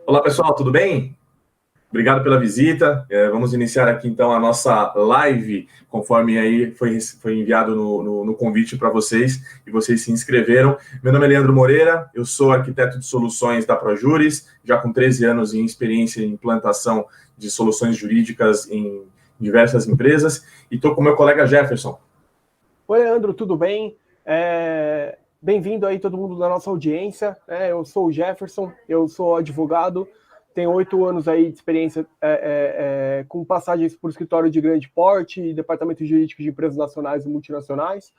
Olá, pessoal, tudo bem? Obrigado pela visita. Vamos iniciar aqui, então, a nossa live, conforme aí foi enviado no convite para vocês, e vocês se inscreveram. Meu nome é Leandro Moreira, eu sou arquiteto de soluções da Projuris, já com 13 anos em experiência em implantação de soluções jurídicas em diversas empresas, e estou com meu colega Jefferson. Oi, Leandro, tudo bem? Bem-vindo aí todo mundo da nossa audiência. Eu sou o Jefferson, eu sou advogado, tenho 8 anos aí de experiência com passagens por escritório de grande porte, departamento jurídico de empresas nacionais e multinacionais,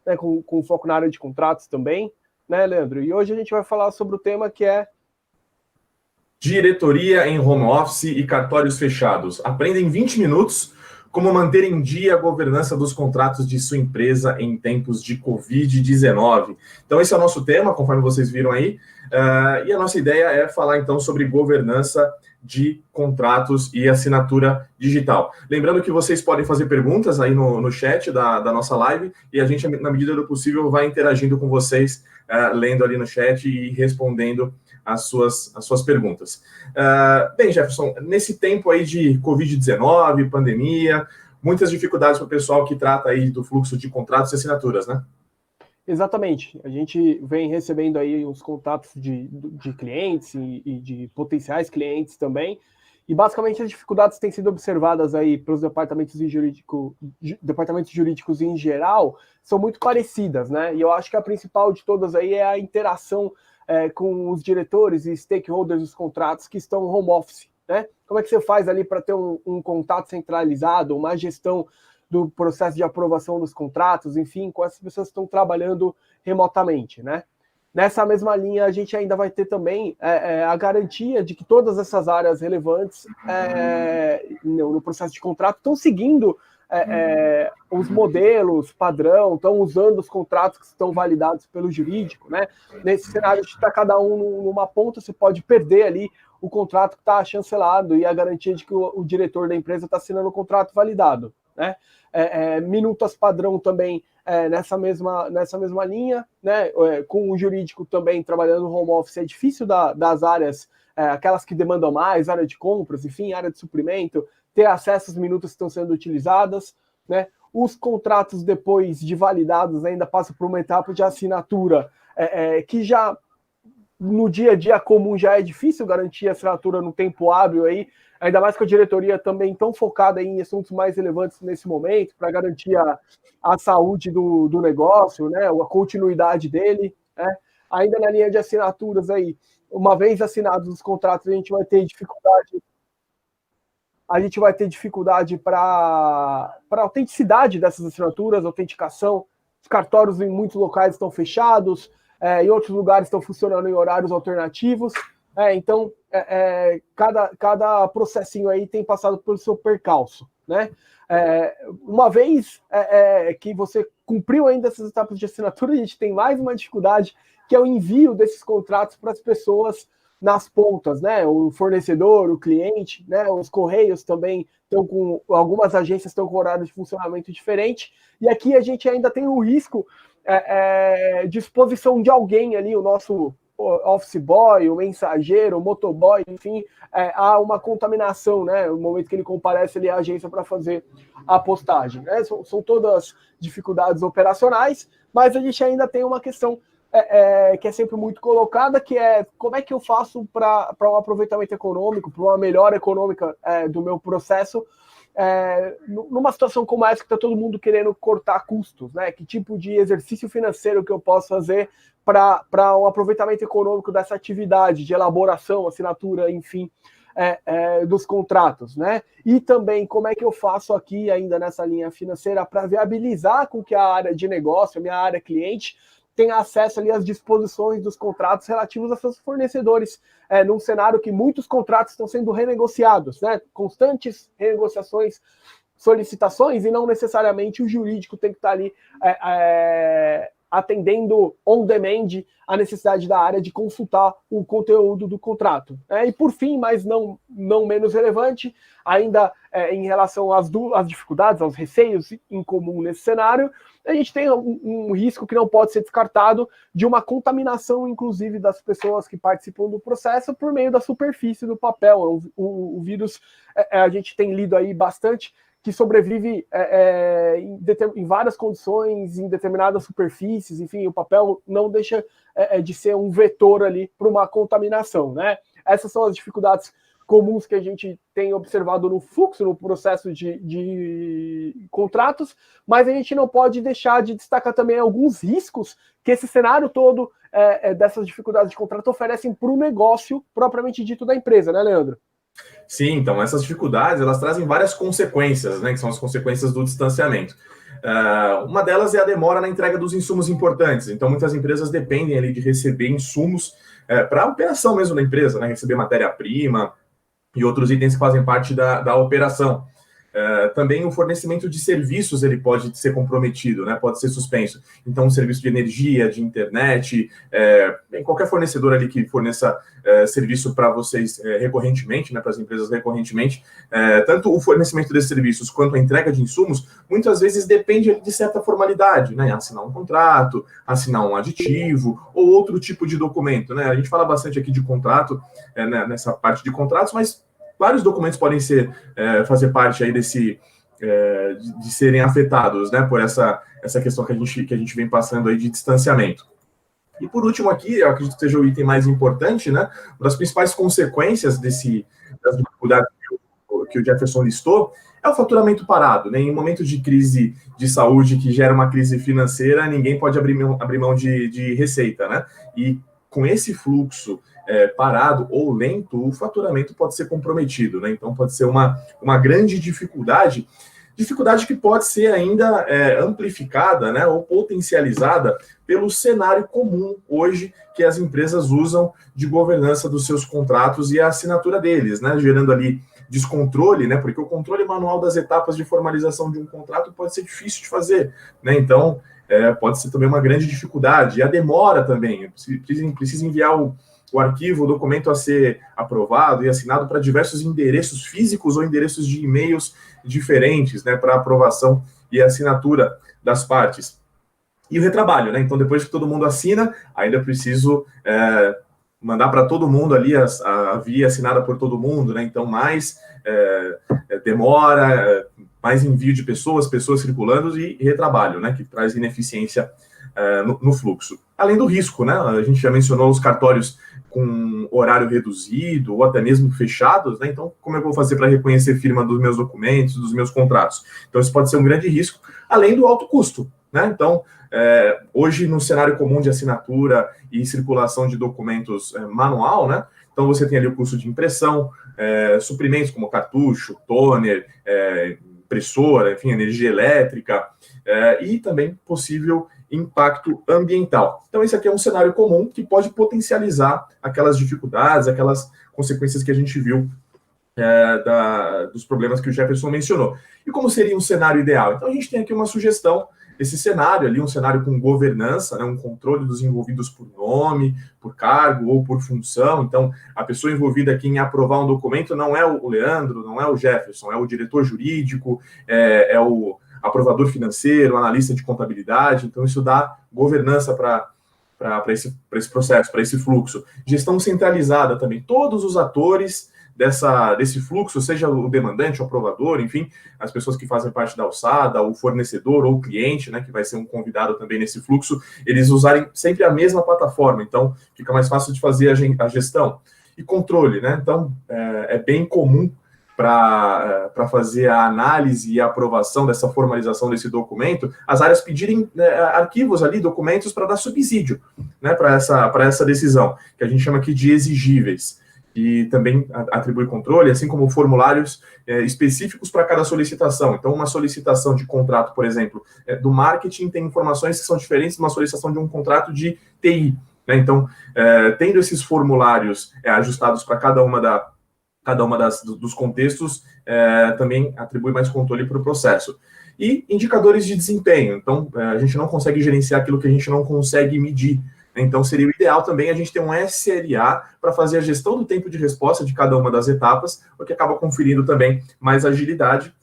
né, com foco na área de contratos também, né, Leandro? E hoje a gente vai falar sobre o tema que é Diretoria em home office e cartórios fechados. Aprenda em 20 minutos como manter em dia a governança dos contratos de sua empresa em tempos de Covid-19. Então, esse é o nosso tema, conforme vocês viram aí. E a nossa ideia é falar, então, sobre governança de contratos e assinatura digital. Lembrando que vocês podem fazer perguntas aí no chat da nossa live e a gente, na medida do possível, vai interagindo com vocês, lendo ali no chat e respondendo as suas perguntas. Bem, Jefferson, nesse tempo aí de Covid-19, pandemia, muitas dificuldades para o pessoal que trata aí do fluxo de contratos e assinaturas, né? Exatamente. A gente vem recebendo aí os contatos de clientes e de potenciais clientes também. E basicamente as dificuldades têm sido observadas aí pelos departamentos jurídicos em geral são muito parecidas, né? E eu acho que a principal de todas aí é a interação com os diretores e stakeholders dos contratos que estão home office, né? Como é que você faz ali para ter um contato centralizado, uma gestão do processo de aprovação dos contratos, enfim, com essas pessoas que estão trabalhando remotamente, né? Nessa mesma linha, a gente ainda vai ter também a garantia de que todas essas áreas relevantes no processo de contrato estão seguindo os modelos padrão, estão usando os contratos que estão validados pelo jurídico, né? Nesse cenário de estar cada um numa ponta, você pode perder ali o contrato que está chancelado e a garantia de que o diretor da empresa está assinando o contrato validado, né? Minutas padrão também nessa mesma linha, né? Com o jurídico também trabalhando no home office, é difícil das áreas, aquelas que demandam mais, área de compras, enfim, área de suprimento, ter acesso às minutas que estão sendo utilizadas, né? Os contratos, depois de validados, ainda passam por uma etapa de assinatura, que já no dia a dia comum já é difícil garantir a assinatura no tempo hábil aí, ainda mais com a diretoria também tão focada em assuntos mais relevantes nesse momento, para garantir a saúde do negócio, né, a continuidade dele, né? Ainda na linha de assinaturas aí, uma vez assinados os contratos, a gente vai ter dificuldade para a autenticidade dessas assinaturas, autenticação. Os cartórios em muitos locais estão fechados, em outros lugares estão funcionando em horários alternativos. Então, cada processinho aí tem passado pelo seu percalço, né? Uma vez que você cumpriu ainda essas etapas de assinatura, a gente tem mais uma dificuldade, que é o envio desses contratos para as pessoas nas pontas, né? O fornecedor, o cliente, né? Os correios também estão com, algumas agências estão com horário de funcionamento diferente, e aqui a gente ainda tem o risco de exposição de alguém ali, o nosso office boy, o mensageiro, o motoboy, enfim, há uma contaminação, né? No momento que ele comparece ali à agência para fazer a postagem, né? São todas dificuldades operacionais, mas a gente ainda tem uma questão que é sempre muito colocada, que é como é que eu faço para um aproveitamento econômico, para uma melhora econômica do meu processo, numa situação como essa que está todo mundo querendo cortar custos, né? Que tipo de exercício financeiro que eu posso fazer para um aproveitamento econômico dessa atividade de elaboração, assinatura, enfim, dos contratos, né? E também como é que eu faço aqui ainda nessa linha financeira para viabilizar com que a área de negócio, a minha área cliente, tenha acesso ali às disposições dos contratos relativos a seus fornecedores, num cenário que muitos contratos estão sendo renegociados, né? Constantes renegociações, solicitações, e não necessariamente o jurídico tem que estar ali atendendo on demand a necessidade da área de consultar o conteúdo do contrato. E por fim, mas não menos relevante, ainda em relação às dificuldades, aos receios em comum nesse cenário, a gente tem um risco que não pode ser descartado de uma contaminação, inclusive, das pessoas que participam do processo por meio da superfície do papel. O vírus, a gente tem lido aí bastante, que sobrevive em várias condições, em determinadas superfícies, enfim, o papel não deixa de ser um vetor ali para uma contaminação, né? Essas são as dificuldades comuns que a gente tem observado no fluxo, no processo de contratos, mas a gente não pode deixar de destacar também alguns riscos que esse cenário todo dessas dificuldades de contrato oferecem para o negócio propriamente dito da empresa, né, Leandro? Sim, então essas dificuldades elas trazem várias consequências, né, que são as consequências do distanciamento. Uma delas é a demora na entrega dos insumos importantes. Então, muitas empresas dependem ali de receber insumos para a operação mesmo da empresa, né, receber matéria-prima e outros itens que fazem parte da operação. Também o fornecimento de serviços ele pode ser comprometido, né? Pode ser suspenso. Então, um serviço de energia, de internet, qualquer fornecedor ali que forneça serviço para vocês recorrentemente, né? Para as empresas recorrentemente, tanto o fornecimento desses serviços quanto a entrega de insumos, muitas vezes depende de certa formalidade, né? Assinar um contrato, assinar um aditivo ou outro tipo de documento, né? A gente fala bastante aqui de contrato, nessa parte de contratos, mas vários documentos podem fazer parte aí de serem afetados, né, por essa questão que a gente vem passando aí de distanciamento. E por último aqui, eu acredito que seja o item mais importante, né, uma das principais consequências das dificuldades que o Jefferson listou é o faturamento parado, né? Em momentos de crise de saúde que gera uma crise financeira, ninguém pode abrir mão de receita, né? E com esse fluxo parado ou lento, o faturamento pode ser comprometido, né? Então pode ser uma grande dificuldade que pode ser ainda amplificada, né, ou potencializada pelo cenário comum hoje que as empresas usam de governança dos seus contratos e a assinatura deles, né, gerando ali descontrole, né, porque o controle manual das etapas de formalização de um contrato pode ser difícil de fazer, né, então pode ser também uma grande dificuldade. E a demora também, precisa enviar o arquivo, o documento a ser aprovado e assinado para diversos endereços físicos ou endereços de e-mails diferentes, né, para aprovação e assinatura das partes. E o retrabalho, né? Então, depois que todo mundo assina, ainda preciso mandar para todo mundo ali a via assinada por todo mundo, né? Então, mais demora, mais envio de pessoas circulando e retrabalho, né? Que traz ineficiência no fluxo. Além do risco, né? A gente já mencionou os cartórios com horário reduzido ou até mesmo fechados, né? Então, como eu vou fazer para reconhecer firma dos meus documentos, dos meus contratos? Então, isso pode ser um grande risco, além do alto custo, né? Então, hoje, no cenário comum de assinatura e circulação de documentos manual, né? Então, você tem ali o custo de impressão, suprimentos como cartucho, toner, impressora, enfim, energia elétrica, e também possível impacto ambiental. Então, esse aqui é um cenário comum que pode potencializar aquelas dificuldades, aquelas consequências que a gente viu dos problemas que o Jefferson mencionou. E como seria um cenário ideal? Então, a gente tem aqui uma sugestão, esse cenário ali, um cenário com governança, né, um controle dos envolvidos por nome, por cargo ou por função. Então, a pessoa envolvida aqui em aprovar um documento não é o Leandro, não é o Jefferson, é o diretor jurídico, é o aprovador financeiro, analista de contabilidade. Então, isso dá governança para esse processo, para esse fluxo. Gestão centralizada também. Todos os atores desse fluxo, seja o demandante, o aprovador, enfim, as pessoas que fazem parte da alçada, o fornecedor ou o cliente, né, que vai ser um convidado também nesse fluxo, eles usarem sempre a mesma plataforma. Então, fica mais fácil de fazer a gestão. E controle, né? Então, é bem comum para fazer a análise e a aprovação dessa formalização desse documento, as áreas pedirem arquivos ali, documentos para dar subsídio, né, para essa decisão, que a gente chama aqui de exigíveis, e também atribui controle, assim como formulários específicos para cada solicitação. Então, uma solicitação de contrato, por exemplo, do marketing tem informações que são diferentes de uma solicitação de um contrato de TI, né? Então, tendo esses formulários ajustados para cada uma dos contextos, também atribui mais controle para o processo. E indicadores de desempenho. Então, a gente não consegue gerenciar aquilo que a gente não consegue medir. Então, seria o ideal também a gente ter um SLA para fazer a gestão do tempo de resposta de cada uma das etapas, o que acaba conferindo também mais agilidade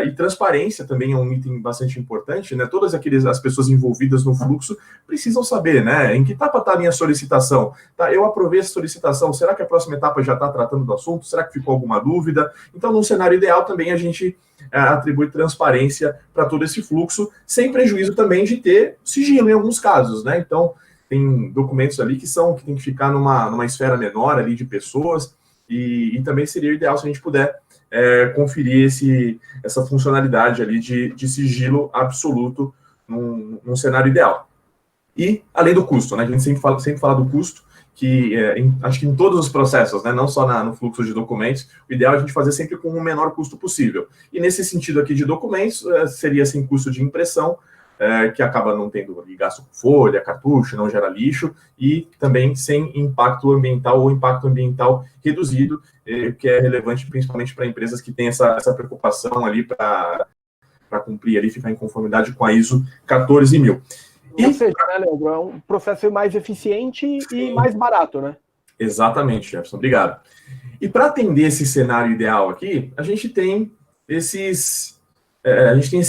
E transparência também é um item bastante importante, né? Todas as pessoas envolvidas no fluxo precisam saber, né? Em que etapa está a minha solicitação? Tá, eu aprovei essa solicitação, será que a próxima etapa já está tratando do assunto? Será que ficou alguma dúvida? Então, num cenário ideal, também a gente atribui transparência para todo esse fluxo, sem prejuízo também de ter sigilo em alguns casos, né? Então, tem documentos ali que tem que ficar numa esfera menor ali de pessoas, e também seria ideal se a gente puder conferir essa funcionalidade ali de sigilo absoluto num cenário ideal. E, além do custo, né? A gente sempre fala do custo, que acho que em todos os processos, né, não só no fluxo de documentos, o ideal é a gente fazer sempre com o menor custo possível. E nesse sentido aqui de documentos, seria sem custo de impressão, que acaba não tendo gasto com folha, cartucho, não gera lixo, e também sem impacto ambiental ou impacto ambiental reduzido, que é relevante principalmente para empresas que têm essa preocupação ali para cumprir ali, ficar em conformidade com a ISO 14000. Ou seja, né, Leandro, é um processo mais eficiente e mais barato, né? Exatamente, Jefferson, obrigado. E para atender esse cenário ideal aqui, a gente tem esse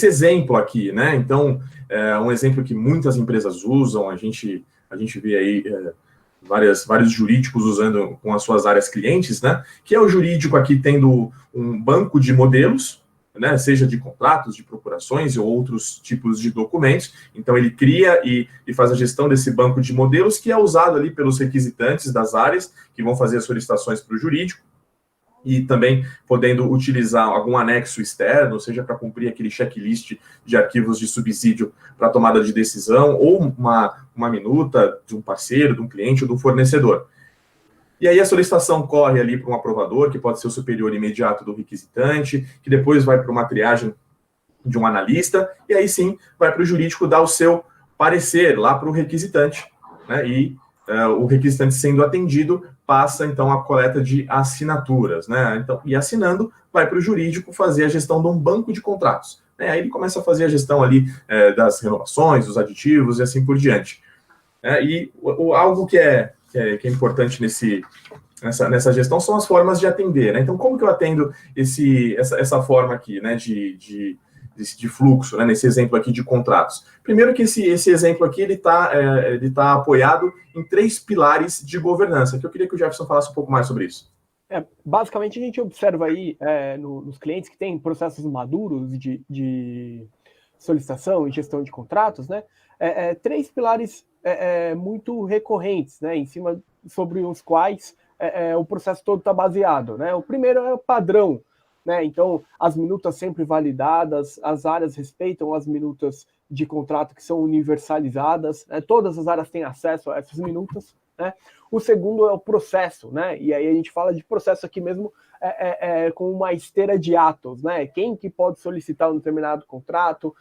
exemplo aqui, né? Então, um exemplo que muitas empresas usam, a gente vê aí vários jurídicos usando com as suas áreas clientes, né? Que é o jurídico aqui tendo um banco de modelos, né, seja de contratos, de procurações ou outros tipos de documentos. Então, ele cria e faz a gestão desse banco de modelos, que é usado ali pelos requisitantes das áreas, que vão fazer as solicitações para o jurídico, e também podendo utilizar algum anexo externo, seja para cumprir aquele checklist de arquivos de subsídio para tomada de decisão, ou uma minuta de um parceiro, de um cliente ou de um fornecedor. E aí a solicitação corre ali para um aprovador, que pode ser o superior imediato do requisitante, que depois vai para uma triagem de um analista, e aí sim vai para o jurídico dar o seu parecer lá para o requisitante, né? E o requisitante sendo atendido, passa então a coleta de assinaturas, né? Então, e assinando, vai para o jurídico fazer a gestão de um banco de contratos, né? Aí ele começa a fazer a gestão ali das renovações, dos aditivos e assim por diante. E algo que é importante nessa gestão são as formas de atender, né? Então, como que eu atendo essa forma aqui, né, de fluxo, né, nesse exemplo aqui de contratos? Primeiro que esse exemplo aqui, ele tá apoiado em 3 pilares de governança, que eu queria que o Jefferson falasse um pouco mais sobre isso. Basicamente, a gente observa aí nos clientes que têm processos maduros de solicitação e gestão de contratos, né, 3 pilares muito recorrentes, né, sobre os quais o processo todo está baseado, né? O primeiro é o padrão, né? Então, as minutas sempre validadas, as áreas respeitam as minutas de contrato que são universalizadas, né? Todas as áreas têm acesso a essas minutas, né? O segundo é o processo, né? E aí a gente fala de processo aqui mesmo com uma esteira de atos, né? Quem que pode solicitar um determinado contrato,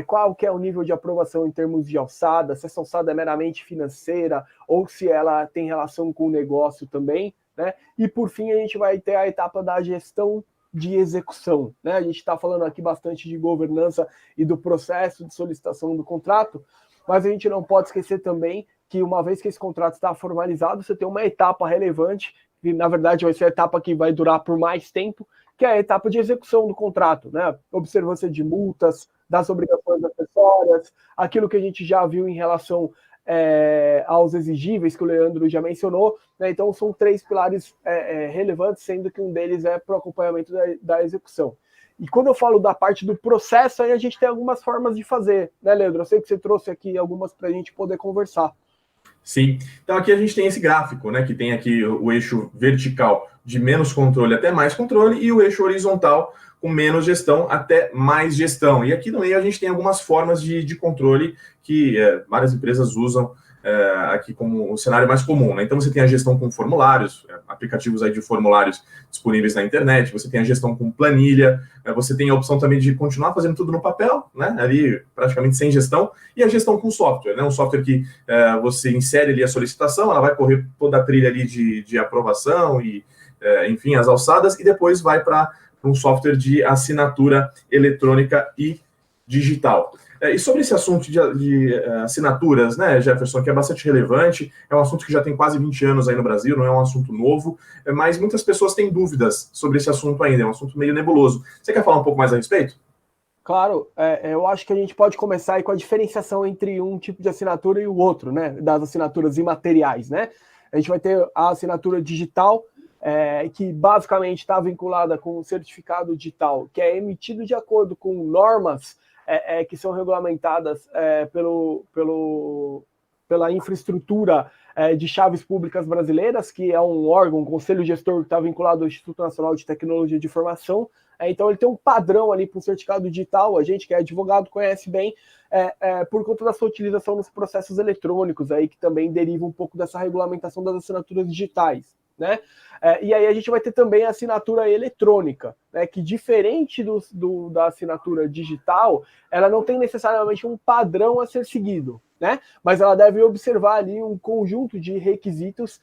qual que é o nível de aprovação em termos de alçada, se essa alçada é meramente financeira ou se ela tem relação com o negócio também, né? E por fim a gente vai ter a etapa da gestão de execução, né? A gente está falando aqui bastante de governança e do processo de solicitação do contrato, mas a gente não pode esquecer também que uma vez que esse contrato está formalizado, você tem uma etapa relevante, que na verdade vai ser a etapa que vai durar por mais tempo, que é a etapa de execução do contrato, né? Observância de multas, das obrigações acessórias, aquilo que a gente já viu em relação aos exigíveis, que o Leandro já mencionou, né? Então são 3 pilares relevantes, sendo que um deles é para o acompanhamento da execução. E quando eu falo da parte do processo, aí a gente tem algumas formas de fazer, né, Leandro? Eu sei que você trouxe aqui algumas para a gente poder conversar. Sim, então aqui a gente tem esse gráfico, né, que tem aqui o eixo vertical de menos controle até mais controle e o eixo horizontal com menos gestão até mais gestão. E aqui no meio a gente tem algumas formas de controle que várias empresas usam aqui como o cenário mais comum, né? Então você tem a gestão com formulários, aplicativos aí de formulários disponíveis na internet, você tem a gestão com planilha, você tem a opção também de continuar fazendo tudo no papel, né? Ali praticamente sem gestão, e a gestão com software, né? Um software que você insere ali a solicitação, ela vai correr toda a trilha ali de aprovação e, enfim, as alçadas, e depois vai para um software de assinatura eletrônica e digital. E sobre esse assunto de assinaturas, né, Jefferson, que é bastante relevante, é um assunto que já tem quase 20 anos aí no Brasil, não é um assunto novo, mas muitas pessoas têm dúvidas sobre esse assunto ainda, é um assunto meio nebuloso. Você quer falar um pouco mais a respeito? Claro, eu acho que a gente pode começar aí com a diferenciação entre um tipo de assinatura e o outro, né? Das assinaturas imateriais, né? A gente vai ter a assinatura digital, que basicamente está vinculada com o certificado digital, que é emitido de acordo com normas que são regulamentadas pela infraestrutura de chaves públicas brasileiras, que é um órgão, um conselho gestor que está vinculado ao Instituto Nacional de Tecnologia de Informação. Então ele tem um padrão ali para o certificado digital, a gente que é advogado conhece bem, por conta da sua utilização nos processos eletrônicos, aí que também deriva um pouco dessa regulamentação das assinaturas digitais, né? E aí a gente vai ter também a assinatura eletrônica, né, que diferente da assinatura digital, ela não tem necessariamente um padrão a ser seguido, né? Mas ela deve observar ali um conjunto de requisitos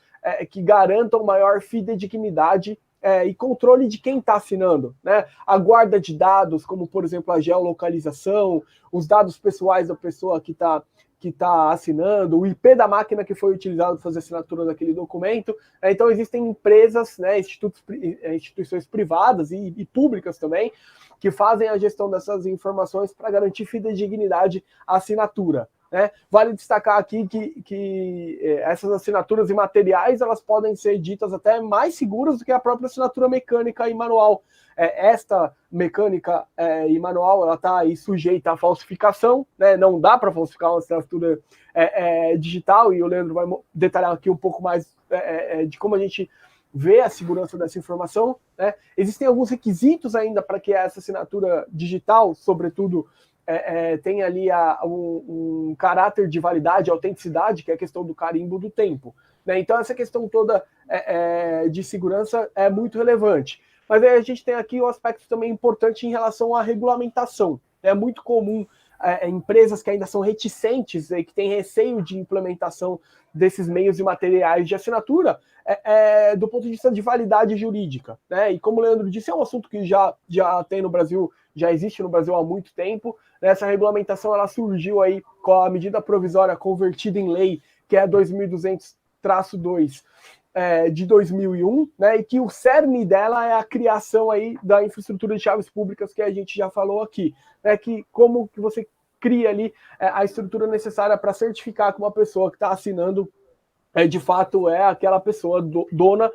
que garantam maior fidedignidade e controle de quem está assinando, né? A guarda de dados, como por exemplo a geolocalização, os dados pessoais da pessoa que está assinando, o IP da máquina que foi utilizado para fazer a assinatura daquele documento. Então existem empresas, né, instituições privadas e públicas também, que fazem a gestão dessas informações para garantir fidedignidade à assinatura. Né? Vale destacar aqui que essas assinaturas imateriais elas podem ser ditas até mais seguras do que a própria assinatura mecânica e manual. Esta mecânica e manual ela está aí sujeita à falsificação, né? Não dá para falsificar uma assinatura digital, e o Leandro vai detalhar aqui um pouco mais de como a gente vê a segurança dessa informação. Né? Existem alguns requisitos ainda para que essa assinatura digital, sobretudo, tem ali um caráter de validade, autenticidade, que é a questão do carimbo do tempo. Né? Então, essa questão toda de segurança é muito relevante. Mas aí a gente tem aqui um aspecto também importante em relação à regulamentação. É muito comum empresas que ainda são reticentes e que têm receio de implementação desses meios e materiais de assinatura do ponto de vista de validade jurídica. Né? E como o Leandro disse, é um assunto que já tem no Brasil, já existe no Brasil há muito tempo. Essa regulamentação ela surgiu aí com a medida provisória convertida em lei, que é 2200-2 de 2001, né, e que o cerne dela é a criação aí da infraestrutura de chaves públicas que a gente já falou aqui, né, que como que você cria ali a estrutura necessária para certificar que uma pessoa que está assinando de fato é aquela pessoa dona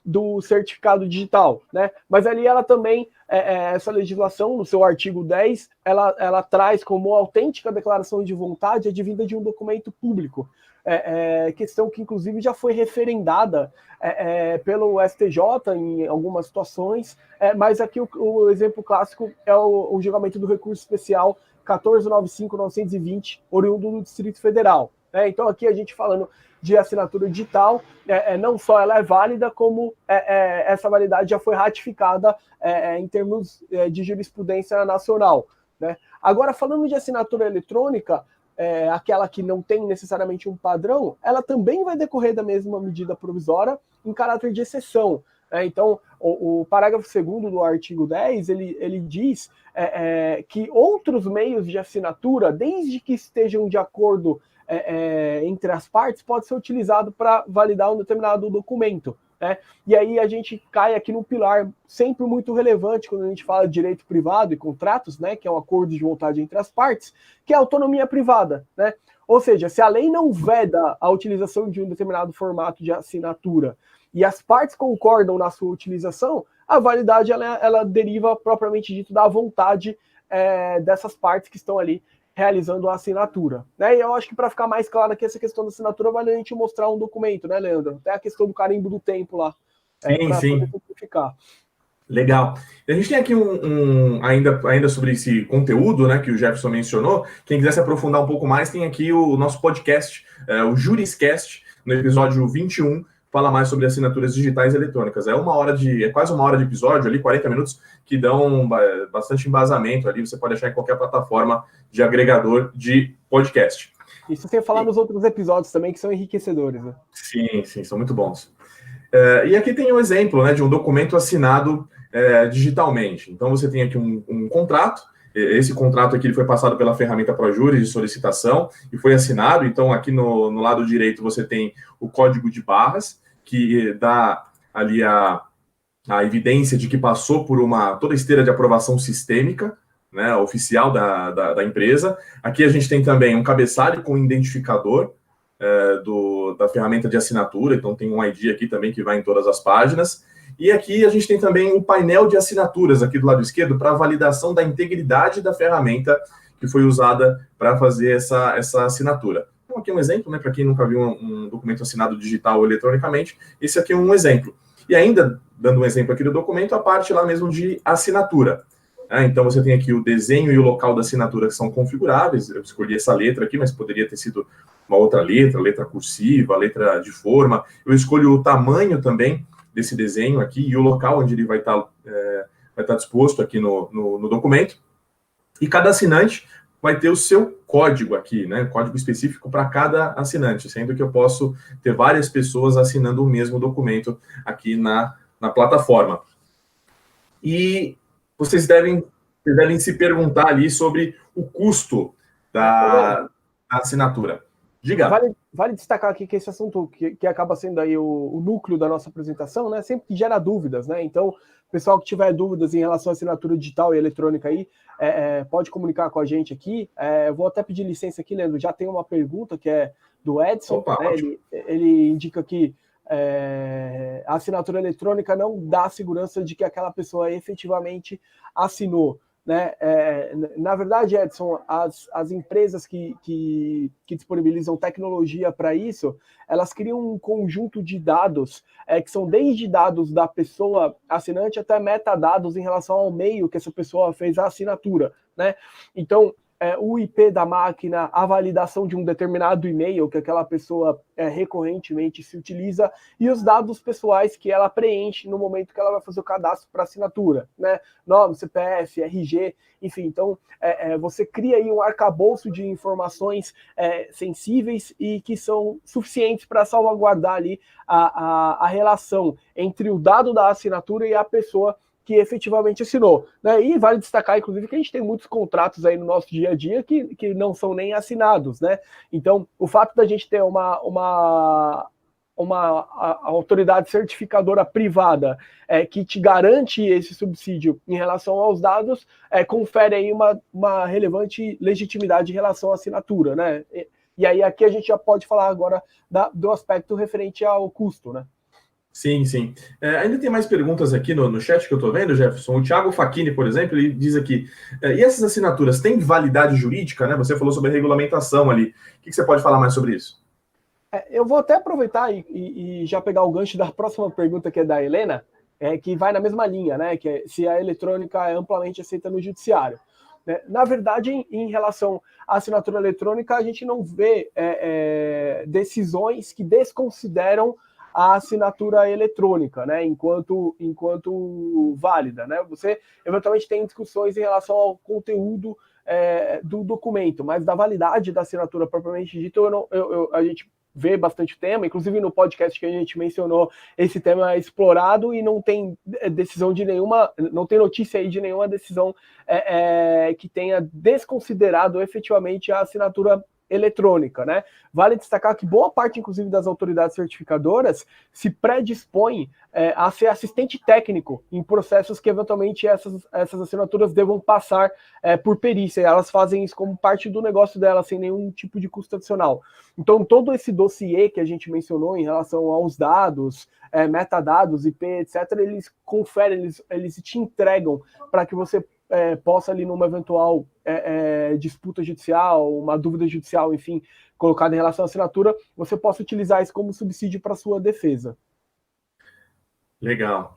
do certificado digital, né? Mas ali ela também, essa legislação, no seu artigo 10, ela traz como autêntica declaração de vontade a advinda de um documento público, questão que inclusive já foi referendada pelo STJ em algumas situações, mas aqui o exemplo clássico é o julgamento do recurso especial 1495-920, oriundo do Distrito Federal. Então aqui a gente falando de assinatura digital, não só ela é válida, como essa validade já foi ratificada em termos de jurisprudência nacional. Né? Agora, falando de assinatura eletrônica, aquela que não tem necessariamente um padrão, ela também vai decorrer da mesma medida provisória em caráter de exceção. Então, o parágrafo 2º do artigo 10, ele diz que outros meios de assinatura, desde que estejam de acordo entre as partes, pode ser utilizado para validar um determinado documento. Né? E aí a gente cai aqui num pilar sempre muito relevante quando a gente fala de direito privado e contratos, né, que é um acordo de vontade entre as partes, que é a autonomia privada. Né? Ou seja, se a lei não veda a utilização de um determinado formato de assinatura e as partes concordam na sua utilização, a validade ela deriva propriamente dito da vontade dessas partes que estão ali realizando a assinatura. Né? E eu acho que para ficar mais claro aqui essa questão da assinatura, vale a gente mostrar um documento, né, Leandro? Até a questão do carimbo do tempo lá, para poder simplificar. Legal. A gente tem aqui ainda sobre esse conteúdo, né, que o Jefferson mencionou. Quem quiser se aprofundar um pouco mais, tem aqui o nosso podcast, o Juriscast, no episódio 21, fala mais sobre assinaturas digitais eletrônicas. É quase uma hora de episódio, ali, 40 minutos, que dão bastante embasamento ali. Você pode achar em qualquer plataforma de agregador de podcast. Isso sem falar nos outros episódios também, que são enriquecedores. Né? Sim, são muito bons. E aqui tem um exemplo, né, de um documento assinado digitalmente. Então, você tem aqui um contrato, esse contrato aqui ele foi passado pela ferramenta ProJuris de solicitação e foi assinado. Então, aqui no lado direito você tem o código de barras, que dá ali a evidência de que passou por toda a esteira de aprovação sistêmica, né, oficial da empresa. Aqui a gente tem também um cabeçalho com identificador da ferramenta de assinatura, então tem um ID aqui também que vai em todas as páginas. E aqui a gente tem também um painel de assinaturas aqui do lado esquerdo para validação da integridade da ferramenta que foi usada para fazer essa assinatura. Então aqui é um exemplo, né, para quem nunca viu um documento assinado digital ou eletronicamente, esse aqui é um exemplo. E ainda, dando um exemplo aqui do documento, a parte lá mesmo de assinatura. Então você tem aqui o desenho e o local da assinatura que são configuráveis. Eu escolhi essa letra aqui, mas poderia ter sido uma outra letra cursiva, letra de forma. Eu escolho o tamanho também desse desenho aqui e o local onde ele vai estar disposto aqui no documento. E cada assinante vai ter o seu código aqui, né? Código específico para cada assinante, sendo que eu posso ter várias pessoas assinando o mesmo documento aqui na plataforma. E vocês devem se perguntar ali sobre o custo da assinatura. Diga. Vale destacar aqui que esse assunto, que acaba sendo aí o núcleo da nossa apresentação, né, sempre gera dúvidas, né? Então, o pessoal que tiver dúvidas em relação à assinatura digital e eletrônica aí, pode comunicar com a gente aqui. Eu vou até pedir licença aqui, Leandro, já tem uma pergunta que é do Edson. Opa, né? Ele indica que a assinatura eletrônica não dá segurança de que aquela pessoa efetivamente assinou. Né? Na verdade, Edson, as empresas que disponibilizam tecnologia para isso, elas criam um conjunto de dados que são desde dados da pessoa assinante até metadados em relação ao meio que essa pessoa fez a assinatura. Né? Então, o IP da máquina, a validação de um determinado e-mail que aquela pessoa recorrentemente se utiliza e os dados pessoais que ela preenche no momento que ela vai fazer o cadastro para assinatura, né? Nome, CPF, RG, enfim. Então, você cria aí um arcabouço de informações sensíveis e que são suficientes para salvaguardar ali a relação entre o dado da assinatura e a pessoa que efetivamente assinou. Né? E vale destacar, inclusive, que a gente tem muitos contratos aí no nosso dia a dia que não são nem assinados. Né? Então, o fato da gente ter uma autoridade certificadora privada que te garante esse subsídio em relação aos dados, confere aí uma relevante legitimidade em relação à assinatura. Né? E aí aqui a gente já pode falar agora do aspecto referente ao custo, né? Sim, sim. Ainda tem mais perguntas aqui no chat que eu estou vendo, Jefferson. O Thiago Facchini, por exemplo, ele diz aqui, e essas assinaturas têm validade jurídica, né? Você falou sobre a regulamentação ali. O que você pode falar mais sobre isso? Eu vou até aproveitar e já pegar o gancho da próxima pergunta, que é da Helena, que vai na mesma linha, né? Que é se a eletrônica é amplamente aceita no judiciário. Na verdade, em relação à assinatura eletrônica, a gente não vê decisões que desconsideram a assinatura eletrônica, né, enquanto válida, né? Você eventualmente tem discussões em relação ao conteúdo do documento, mas da validade da assinatura propriamente dita, a gente vê bastante tema, inclusive no podcast que a gente mencionou, esse tema é explorado e não tem decisão de nenhuma, não tem notícia aí de nenhuma decisão que tenha desconsiderado efetivamente a assinatura eletrônica, né? Vale destacar que boa parte, inclusive, das autoridades certificadoras se predispõe a ser assistente técnico em processos que, eventualmente, essas assinaturas devam passar por perícia, e elas fazem isso como parte do negócio delas, sem nenhum tipo de custo adicional. Então, todo esse dossiê que a gente mencionou em relação aos dados, metadados, IP, etc., eles conferem, eles te entregam para que você possa ali numa eventual disputa judicial, uma dúvida judicial, enfim, colocada em relação à assinatura, você possa utilizar isso como subsídio para sua defesa. Legal.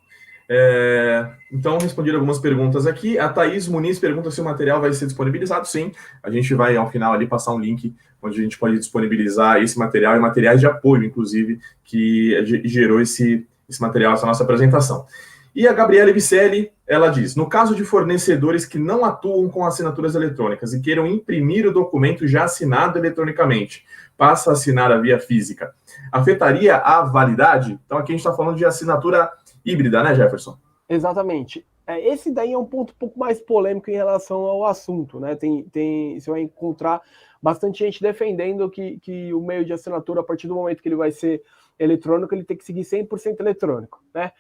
Então, respondi algumas perguntas aqui. A Thaís Muniz pergunta se o material vai ser disponibilizado. Sim, a gente vai, ao final, ali passar um link onde a gente pode disponibilizar esse material e materiais de apoio, inclusive, que gerou esse material, essa nossa apresentação. E a Gabriela Vicelli, ela diz, no caso de fornecedores que não atuam com assinaturas eletrônicas e queiram imprimir o documento já assinado eletronicamente, passa a assinar a via física, afetaria a validade? Então aqui a gente está falando de assinatura híbrida, né, Jefferson? Exatamente. Esse daí é um ponto um pouco mais polêmico em relação ao assunto, né? Você vai encontrar bastante gente defendendo que o meio de assinatura, a partir do momento que ele vai ser eletrônico, ele tem que seguir 100% eletrônico, né?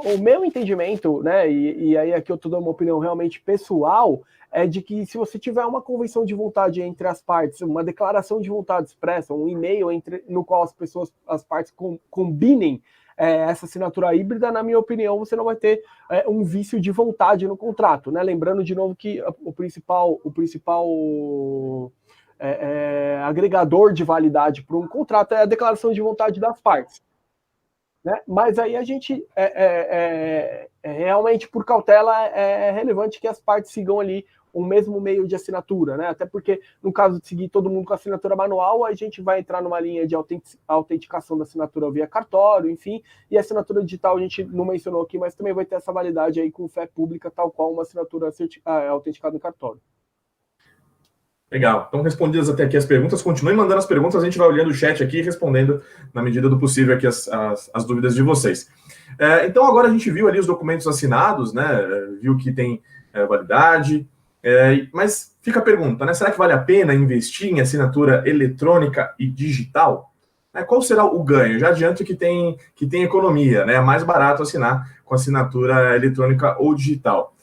O meu entendimento, né, e aí aqui eu estou dando uma opinião realmente pessoal, é de que se você tiver uma convenção de vontade entre as partes, uma declaração de vontade expressa, um e-mail no qual as partes combinem essa assinatura híbrida, na minha opinião, você não vai ter um vício de vontade no contrato, né? Lembrando de novo que o principal agregador de validade para um contrato é a declaração de vontade das partes, né? Mas aí a gente realmente, por cautela, é relevante que as partes sigam ali o mesmo meio de assinatura, né? Até porque, no caso de seguir todo mundo com assinatura manual, a gente vai entrar numa linha de autenticação da assinatura via cartório, enfim, e a assinatura digital a gente não mencionou aqui, mas também vai ter essa validade aí com fé pública, tal qual uma assinatura autenticada no cartório. Legal. Então, respondidas até aqui as perguntas, continue mandando as perguntas, a gente vai olhando o chat aqui e respondendo, na medida do possível, aqui as dúvidas de vocês. Então, agora a gente viu ali os documentos assinados, né? Viu que tem validade, mas fica a pergunta, né? Será que vale a pena investir em assinatura eletrônica e digital? Qual será o ganho? Já adianto que tem economia, né? É mais barato assinar com assinatura eletrônica ou digital.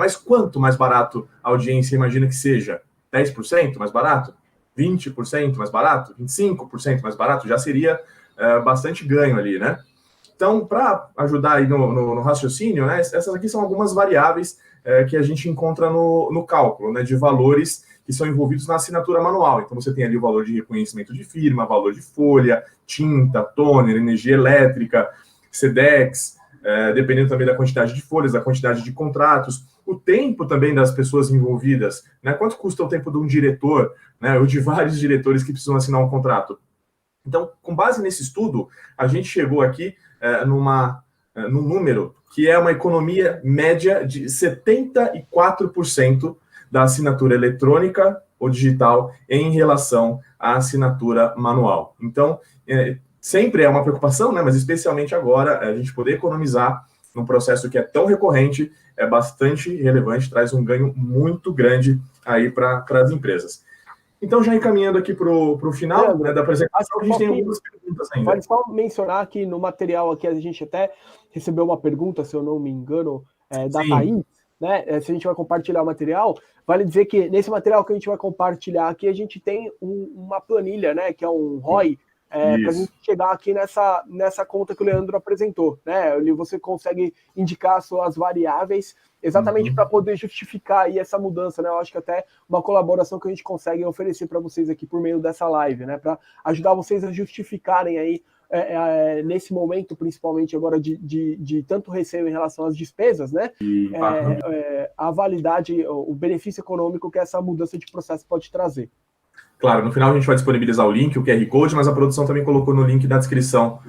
Mas quanto mais barato a audiência imagina que seja? 10% mais barato? 20% mais barato? 25% mais barato? Já seria bastante ganho ali, né? Então, para ajudar aí no raciocínio, né, essas aqui são algumas variáveis que a gente encontra no cálculo, né, de valores que são envolvidos na assinatura manual. Então, você tem ali o valor de reconhecimento de firma, valor de folha, tinta, toner, energia elétrica, SEDEX, dependendo também da quantidade de folhas, da quantidade de contratos, o tempo também das pessoas envolvidas, né? Quanto custa o tempo de um diretor, né, ou de vários diretores que precisam assinar um contrato? Então, com base nesse estudo, a gente chegou aqui num número que é uma economia média de 74% da assinatura eletrônica ou digital em relação à assinatura manual. Então, sempre é uma preocupação, né? Mas especialmente agora, a gente poder economizar num processo que é tão recorrente, é bastante relevante, traz um ganho muito grande aí para as empresas. Então, já encaminhando aqui para o final da apresentação, a gente tem algumas perguntas ainda. Pode só mencionar que no material aqui a gente até recebeu uma pergunta, se eu não me engano, da Thaís, né? Se a gente vai compartilhar o material, vale dizer que nesse material que a gente vai compartilhar aqui, a gente tem uma planilha, né? Que é um ROI, para a gente chegar aqui nessa conta que o Leandro apresentou, né? Ali você consegue indicar suas variáveis exatamente para poder justificar aí essa mudança, né? Eu acho que até uma colaboração que a gente consegue oferecer para vocês aqui por meio dessa live, né? Para ajudar vocês a justificarem aí nesse momento, principalmente agora de tanto receio em relação às despesas, né? A validade, o benefício econômico que essa mudança de processo pode trazer. Claro, no final a gente vai disponibilizar o link, o QR Code, mas a produção também colocou no link da descrição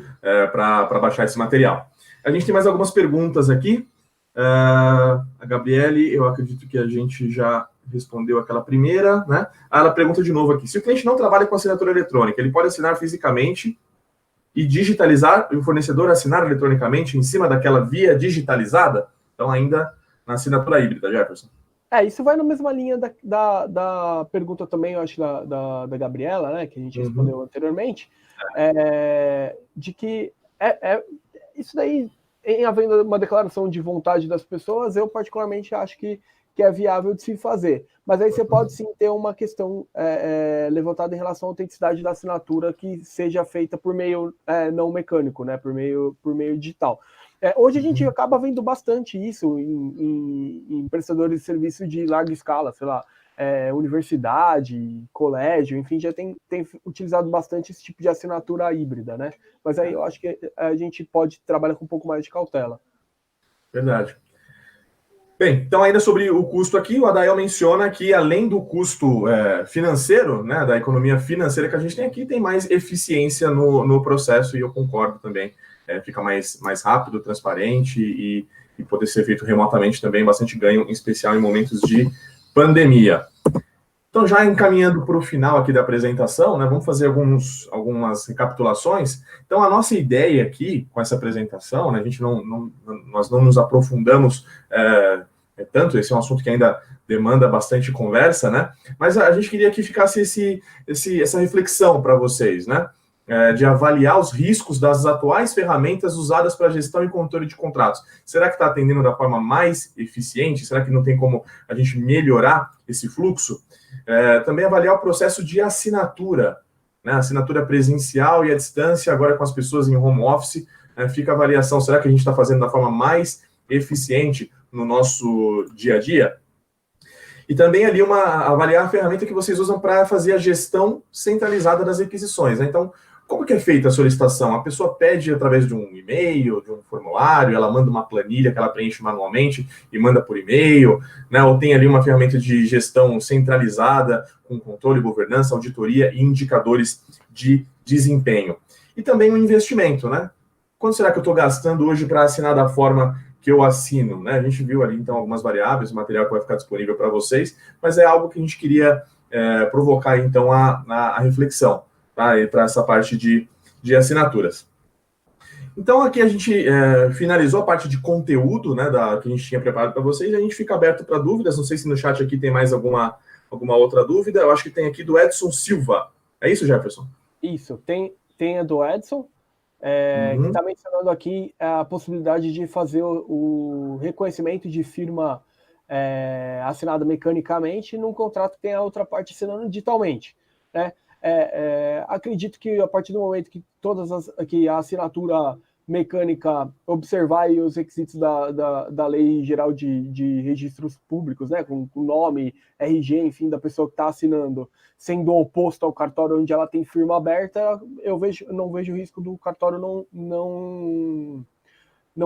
para baixar esse material. A gente tem mais algumas perguntas aqui. A Gabriele, eu acredito que a gente já respondeu aquela primeira, né? Ela pergunta de novo aqui. Se o cliente não trabalha com assinatura eletrônica, ele pode assinar fisicamente e digitalizar, e o fornecedor assinar eletronicamente em cima daquela via digitalizada? Então, ainda na assinatura híbrida, Jefferson. Isso vai na mesma linha da pergunta também, eu acho, da Gabriela, né, que a gente respondeu anteriormente, de que isso daí, em havendo uma declaração de vontade das pessoas, eu particularmente acho que é viável de se fazer. Mas aí você pode sim ter uma questão levantada em relação à autenticidade da assinatura que seja feita por meio não mecânico, né, por meio digital. Hoje a gente acaba vendo bastante isso em prestadores de serviço de larga escala, sei lá, universidade, colégio, enfim, já tem utilizado bastante esse tipo de assinatura híbrida, né? Mas aí eu acho que a gente pode trabalhar com um pouco mais de cautela. Verdade. Bem, então ainda sobre o custo aqui, o Adael menciona que além do custo financeiro, né, da economia financeira que a gente tem aqui, tem mais eficiência no processo, e eu concordo também. Fica mais rápido, transparente e poder ser feito remotamente também, bastante ganho, em especial em momentos de pandemia. Então, já encaminhando para o final aqui da apresentação, né, vamos fazer algumas recapitulações. Então, a nossa ideia aqui, com essa apresentação, né, nós não nos aprofundamos tanto, esse é um assunto que ainda demanda bastante conversa, né? Mas a gente queria que ficasse essa reflexão para vocês, né? De avaliar os riscos das atuais ferramentas usadas para gestão e controle de contratos. Será que está atendendo da forma mais eficiente? Será que não tem como a gente melhorar esse fluxo? Também avaliar o processo de assinatura, né? Assinatura presencial e à distância, agora com as pessoas em home office, fica a avaliação, será que a gente está fazendo da forma mais eficiente no nosso dia a dia? E também ali avaliar a ferramenta que vocês usam para fazer a gestão centralizada das requisições, né? Então, como que é feita a solicitação? A pessoa pede através de um e-mail, de um formulário, ela manda uma planilha que ela preenche manualmente e manda por e-mail, né? Ou tem ali uma ferramenta de gestão centralizada, com controle, governança, auditoria e indicadores de desempenho. E também o investimento, né? Quanto será que eu estou gastando hoje para assinar da forma que eu assino, né? A gente viu ali, então, algumas variáveis, o material que vai ficar disponível para vocês, mas é algo que a gente queria provocar, então, a reflexão, tá? Para essa parte de assinaturas. Então, aqui a gente finalizou a parte de conteúdo, né, que a gente tinha preparado para vocês, e a gente fica aberto para dúvidas. Não sei se no chat aqui tem mais alguma outra dúvida. Eu acho que tem aqui do Edson Silva. É isso, Jefferson? Isso, tem a do Edson, que está mencionando aqui a possibilidade de fazer o reconhecimento de firma assinada mecanicamente num contrato que tem a outra parte assinando digitalmente, né? Acredito que a partir do momento que a assinatura mecânica observar os requisitos da Lei Geral de Registros Públicos, né, com nome, RG, enfim, da pessoa que está assinando, sendo oposto ao cartório onde ela tem firma aberta, eu não vejo risco do cartório não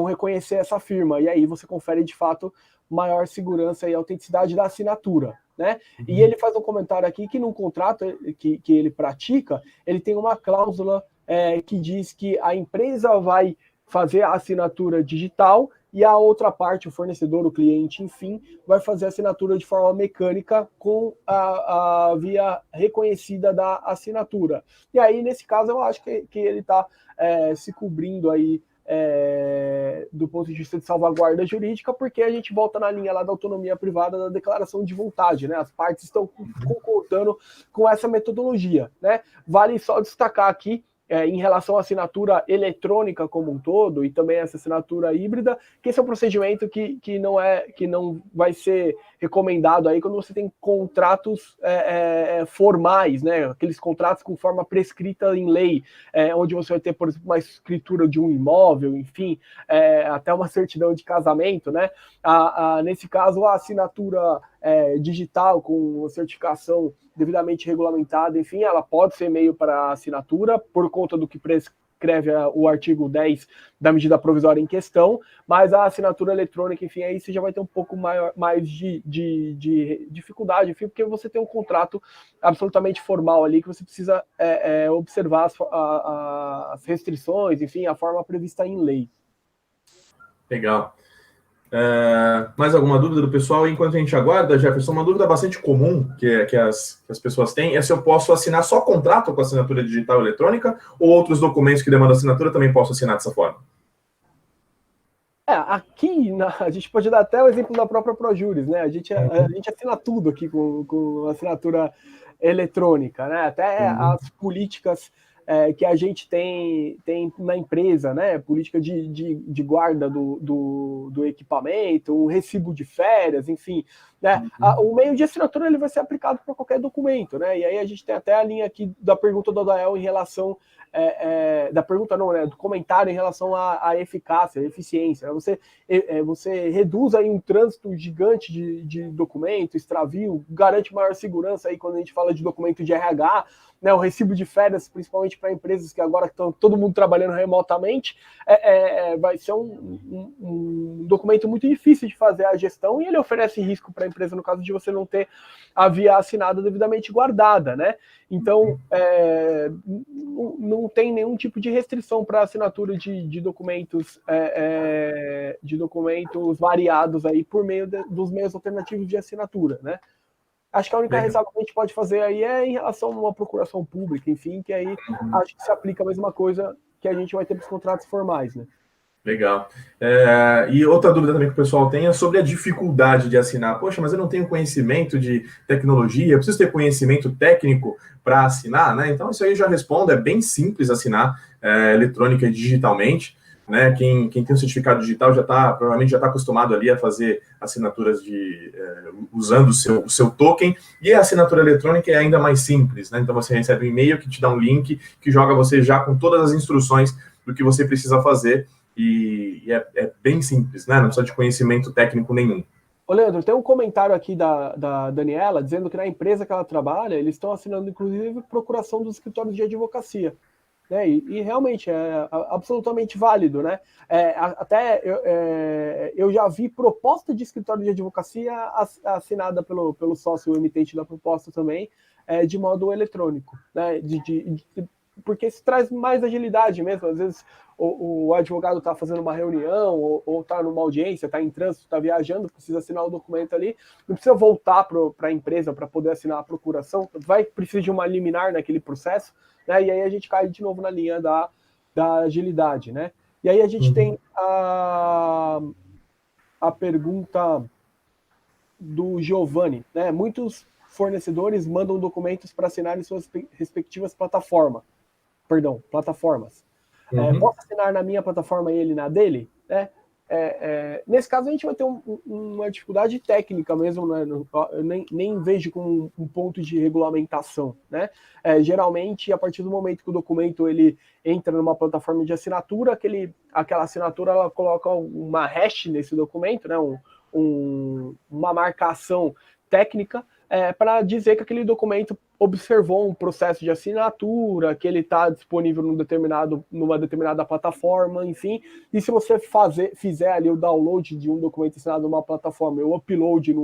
reconhecer essa firma. E aí você confere, de fato, maior segurança e autenticidade da assinatura, né? E ele faz um comentário aqui que num contrato que ele pratica, ele tem uma cláusula que diz que a empresa vai fazer a assinatura digital e a outra parte, o fornecedor, o cliente, enfim, vai fazer a assinatura de forma mecânica com a via reconhecida da assinatura. E aí, nesse caso, eu acho que ele está se cobrindo aí do ponto de vista de salvaguarda jurídica, porque a gente volta na linha lá da autonomia privada da declaração de vontade, né? As partes estão concordando com essa metodologia, né? Vale só destacar aqui, em relação à assinatura eletrônica como um todo, e também essa assinatura híbrida, que esse é um procedimento que não vai ser recomendado aí quando você tem contratos formais, né? Aqueles contratos com forma prescrita em lei, onde você vai ter, por exemplo, uma escritura de um imóvel, enfim, até uma certidão de casamento, né? Nesse caso, a assinatura digital com certificação devidamente regulamentada, enfim, ela pode ser meio para assinatura, por conta do que prescreve o artigo 10 da medida provisória em questão, mas a assinatura eletrônica, enfim, aí você já vai ter um pouco mais de dificuldade, enfim, porque você tem um contrato absolutamente formal ali, que você precisa observar as restrições, enfim, a forma prevista em lei. Legal. Mais alguma dúvida do pessoal? Enquanto a gente aguarda, Jefferson, uma dúvida bastante comum que as pessoas têm é se eu posso assinar só contrato com assinatura digital eletrônica ou outros documentos que demandam assinatura também posso assinar dessa forma? Aqui a gente pode dar até o exemplo da própria ProJuris, né? A gente assina tudo aqui com assinatura eletrônica, né? Até as políticas que a gente tem na empresa, né? Política de guarda do equipamento, um recibo de férias, enfim, né? O meio de assinatura ele vai ser aplicado para qualquer documento, né? E aí a gente tem até a linha aqui da pergunta do Adael em relação da pergunta não, né? Do comentário em relação à eficácia, à eficiência. Você reduz aí um trânsito gigante de documento, extravio, garante maior segurança aí quando a gente fala de documento de RH, né, o recibo de férias, principalmente para empresas que agora estão todo mundo trabalhando remotamente, vai ser um documento muito difícil de fazer a gestão e ele oferece risco para a empresa no caso de você não ter a via assinada devidamente guardada, né? Então, não tem nenhum tipo de restrição para assinatura de documentos variados aí por meio dos meios alternativos de assinatura, né? Acho que a única ressalva que a gente pode fazer aí é em relação a uma procuração pública, enfim, que aí acho que se aplica a mesma coisa que a gente vai ter para os contratos formais, né? Legal. E outra dúvida também que o pessoal tem é sobre a dificuldade de assinar. Poxa, mas eu não tenho conhecimento de tecnologia, eu preciso ter conhecimento técnico para assinar, né? Então, isso aí já respondo, é bem simples assinar eletrônica e digitalmente, né? Quem tem o certificado digital provavelmente já está acostumado ali a fazer assinaturas usando o seu token, e a assinatura eletrônica é ainda mais simples, né? Então, você recebe um e-mail que te dá um link que joga você já com todas as instruções do que você precisa fazer. E é bem simples, né? Não precisa de conhecimento técnico nenhum. Ô, Leandro, tem um comentário aqui da Daniela dizendo que na empresa que ela trabalha, eles estão assinando, inclusive, procuração dos escritórios de advocacia. Né? E realmente é absolutamente válido, né? Eu já vi proposta de escritório de advocacia assinada pelo sócio emitente da proposta também, de modo eletrônico, né? Porque isso traz mais agilidade mesmo. Às vezes o advogado está fazendo uma reunião ou está numa audiência, está em trânsito, está viajando, precisa assinar o documento ali, não precisa voltar para a empresa para poder assinar a procuração, precisa de uma liminar naquele processo, né? E aí a gente cai de novo na linha da agilidade, né? E aí a gente tem a pergunta do Giovanni, né? Muitos fornecedores mandam documentos para assinar em suas respectivas plataformas. Posso assinar na minha plataforma e ele na dele? Né? Nesse caso, a gente vai ter uma dificuldade técnica mesmo, né? Nem vejo como um ponto de regulamentação. Né? Geralmente, a partir do momento que o documento ele entra numa plataforma de assinatura, aquela assinatura ela coloca uma hash nesse documento, né? Uma marcação técnica, para dizer que aquele documento observou um processo de assinatura, que ele está disponível numa determinada plataforma, enfim. E se você fizer ali o download de um documento assinado numa plataforma e o upload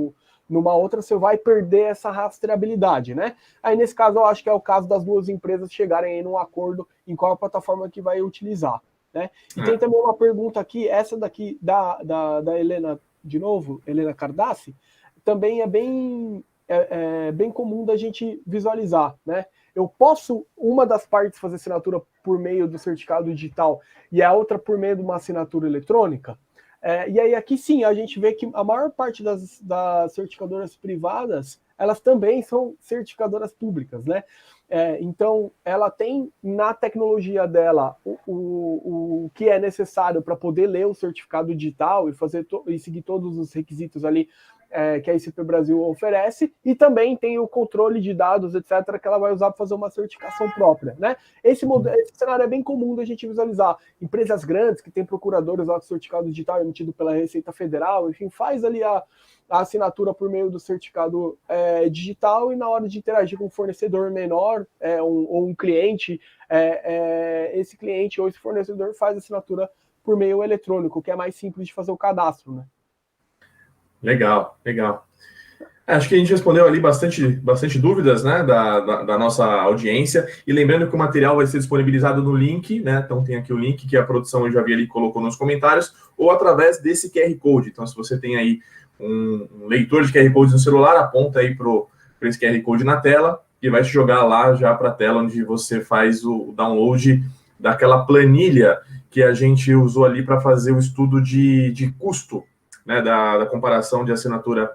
numa outra, você vai perder essa rastreabilidade, né? Aí, nesse caso, eu acho que é o caso das duas empresas chegarem aí num acordo em qual plataforma que vai utilizar, né? E tem também uma pergunta aqui, essa daqui da Helena, de novo, Helena Cardassi, também é bem comum da gente visualizar, né? Uma das partes fazer assinatura por meio do certificado digital e a outra por meio de uma assinatura eletrônica. E aí aqui sim, a gente vê que a maior parte das certificadoras privadas, elas também são certificadoras públicas, né? Então, ela tem na tecnologia dela o que é necessário para poder ler o certificado digital e seguir todos os requisitos ali que a ICP Brasil oferece, e também tem o controle de dados, etc., que ela vai usar para fazer uma certificação própria, né? Esse cenário é bem comum da gente visualizar. Empresas grandes que têm procuradores lá do certificado digital emitido pela Receita Federal, enfim, faz ali a assinatura por meio do certificado digital, e na hora de interagir com um fornecedor menor ou um cliente, esse cliente ou esse fornecedor faz a assinatura por meio eletrônico, que é mais simples de fazer o cadastro, né? Legal. Acho que a gente respondeu ali bastante dúvidas, né, da nossa audiência. E lembrando que o material vai ser disponibilizado no link, né? Então tem aqui o link que a produção eu já vi ali, colocou nos comentários, ou através desse QR Code. Então, se você tem aí um leitor de QR Code no celular, aponta aí para esse QR Code na tela e vai te jogar lá já para a tela onde você faz o download daquela planilha que a gente usou ali para fazer o estudo de custo, né, da comparação de assinatura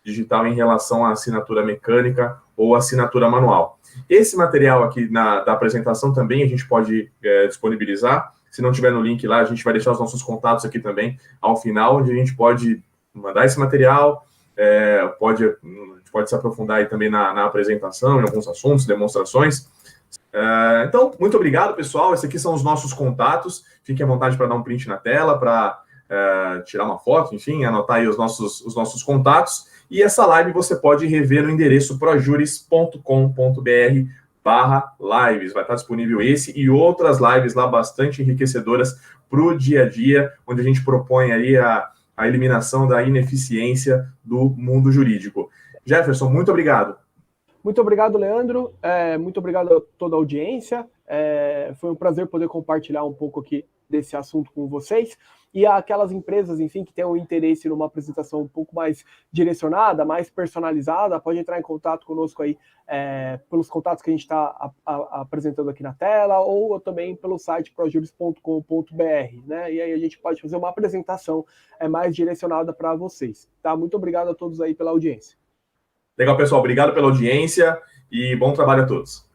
digital em relação à assinatura mecânica ou assinatura manual. Esse material aqui da apresentação também a gente pode disponibilizar. Se não tiver no link lá, a gente vai deixar os nossos contatos aqui também ao final, onde a gente pode mandar esse material, a gente pode se aprofundar aí também na apresentação, em alguns assuntos, demonstrações. Então, muito obrigado, pessoal. Esses aqui são os nossos contatos. Fiquem à vontade para dar um print na tela, para tirar uma foto, enfim, anotar aí os nossos contatos. E essa live você pode rever no endereço projuris.com.br/lives. Vai estar disponível esse e outras lives lá bastante enriquecedoras para o dia a dia, onde a gente propõe aí a eliminação da ineficiência do mundo jurídico. Jefferson, muito obrigado. Muito obrigado, Leandro. Muito obrigado a toda a audiência. Foi um prazer poder compartilhar um pouco aqui desse assunto com vocês. E aquelas empresas, enfim, que tenham interesse numa apresentação um pouco mais direcionada, mais personalizada, pode entrar em contato conosco aí pelos contatos que a gente está apresentando aqui na tela, ou também pelo site projuris.com.br, né? E aí a gente pode fazer uma apresentação mais direcionada para vocês. Tá? Muito obrigado a todos aí pela audiência. Legal, pessoal. Obrigado pela audiência e bom trabalho a todos.